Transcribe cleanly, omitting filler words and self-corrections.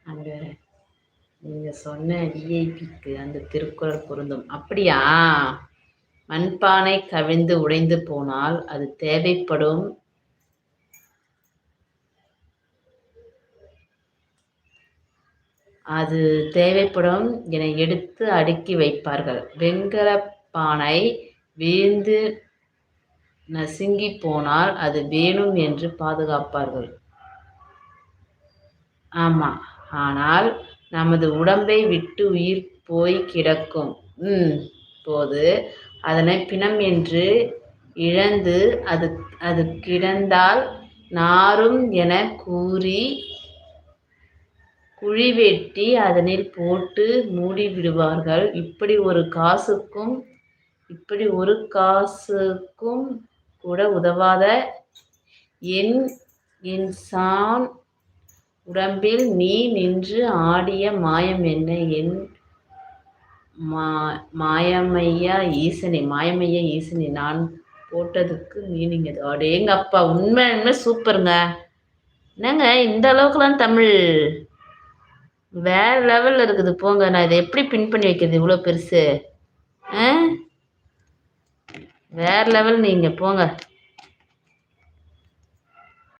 அங்க நீங்க சொன்ன விஐபிக்கு அந்த திருக்குறள் பொருந்தும். அப்படியா? மண்பானை கவிழ்ந்து உடைந்து போனால் அது தேவைப்படும் அது தேவைப்படும் என எடுத்து அடுக்கி வைப்பார்கள். வெண்கலப் பானை வீழ்ந்து நசுங்கிப் போனால் அது வேணும் என்று பாதுகாப்பார்கள். ஆமா. ஆனால் நமது உடம்பை விட்டு உயிர் போய் கிடக்கும் போது அதனைப் பிணம் என்று இழந்து அது கிடந்தால் நாறும் எனக் கூறி குழி வெட்டி அதனில் போட்டு மூடிவிடுவார்கள். இப்படி ஒரு காசுக்கும் கூட உதவாத என்சான் உடம்பில் நீ நின்று ஆடிய மாயம் என்ன? என் மாயமையா ஈசனே நான் போட்டதுக்கு மீனிங் எது? அடேங்கப்பா, உண்மை சூப்பருங்க. என்னங்க இந்த அளவுக்குலாம் தமிழ் வேற லெவல்ல இருக்குது போங்க. நான் இதை எப்படி பின் பண்ணி வைக்கிறது இவ்வளோ பெருசு? வேற லெவல் நீங்க போங்க.